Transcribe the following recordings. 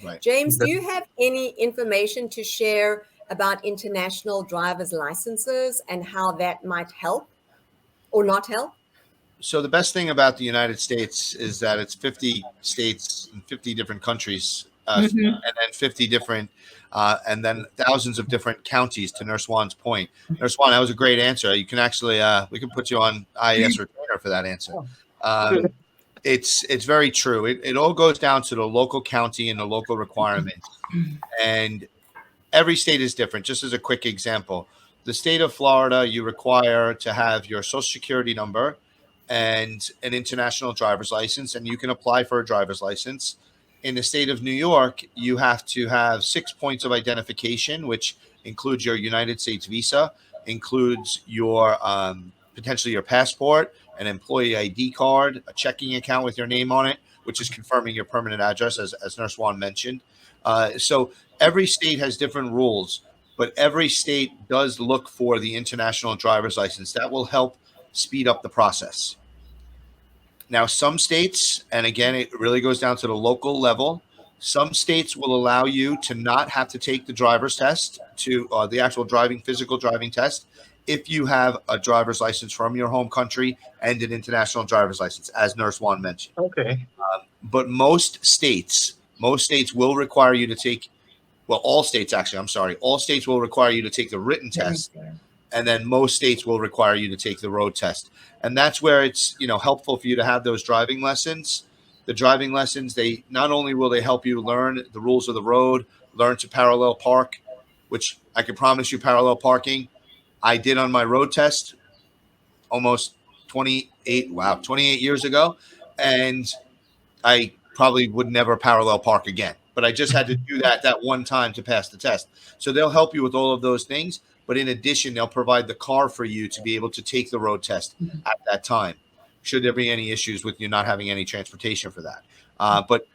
Right. James, do you have any information to share about international driver's licenses and how that might help or not help? So the best thing about the United States is that it's 50 states and 50 different countries, and then 50 different, and then thousands of different counties. To Nurse Juan's point, Nurse Juan, that was a great answer. You can actually, we can put you on IAS retainer for that answer. It's very true. It all goes down to the local county and the local requirements, and every state is different. Just as a quick example, the state of Florida, you require to have your social security number and an international driver's license, and you can apply for a driver's license. In the state of New York, you have to have 6 points of identification, which includes your United States visa, includes your potentially your passport, an employee ID card, a checking account with your name on it, which is confirming your permanent address, as Nurse Juan mentioned. So every state has different rules, but every state does look for the international driver's license. That will help speed up the process. Now, some states, and again, it really goes down to the local level, some states will allow you to not have to take the driver's test, to the actual physical driving test, if you have a driver's license from your home country and an international driver's license, as Nurse Juan mentioned. Okay. But most states will require you to take, well, all states actually, I'm sorry, all states will require you to take the written test, and then most states will require you to take the road test. And that's where it's, helpful for you to have those driving lessons. The driving lessons, they not only will they help you learn the rules of the road, learn to parallel park, which I can promise you parallel parking, I did on my road test almost 28 years ago. And I probably would never parallel park again. But I just had to do that one time to pass the test. So they'll help you with all of those things. But in addition, they'll provide the car for you to be able to take the road test at that time, should there be any issues with you not having any transportation for that. But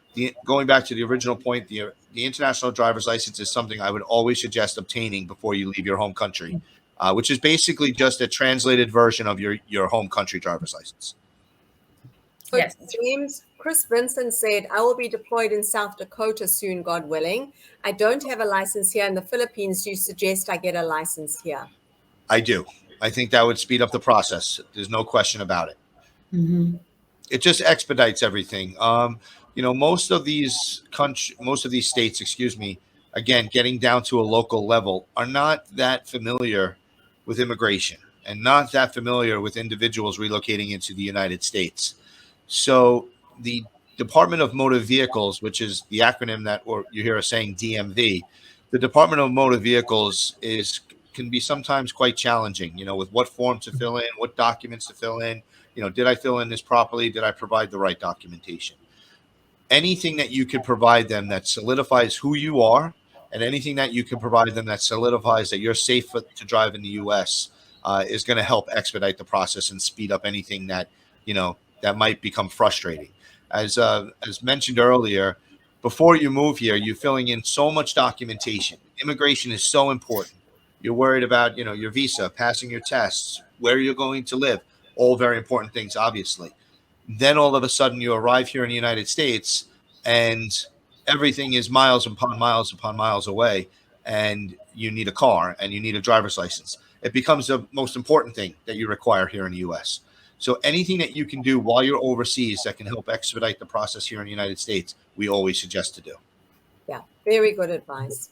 going back to the original point, the international driver's license is something I would always suggest obtaining before you leave your home country, which is basically just a translated version of your home country driver's license. So yes. James, Chris Vincent said, I will be deployed in South Dakota soon, God willing. I don't have a license here in the Philippines. Do you suggest I get a license here? I do. I think that would speed up the process. There's no question about it. It just expedites everything. Most of these states, again, getting down to a local level, are not that familiar with immigration and not that familiar with individuals relocating into the United States. So the Department of Motor Vehicles, which is the acronym that, or you hear us saying DMV, the Department of Motor Vehicles can be sometimes quite challenging, with what form to fill in, what documents to fill in. Did I fill in this properly? Did I provide the right documentation? Anything that you could provide them that solidifies who you are, and anything that you can provide them that solidifies that you're safe to drive in the U.S. Is going to help expedite the process and speed up anything that, that might become frustrating. As mentioned earlier, before you move here, you're filling in so much documentation. Immigration is so important. You're worried about, your visa, passing your tests, where you're going to live, all very important things, obviously. Then all of a sudden you arrive here in the United States and everything is miles upon miles upon miles away, and you need a car and you need a driver's license. It becomes the most important thing that you require here in the U.S. So anything that you can do while you're overseas that can help expedite the process here in the United States, we always suggest to do. Yeah, very good advice.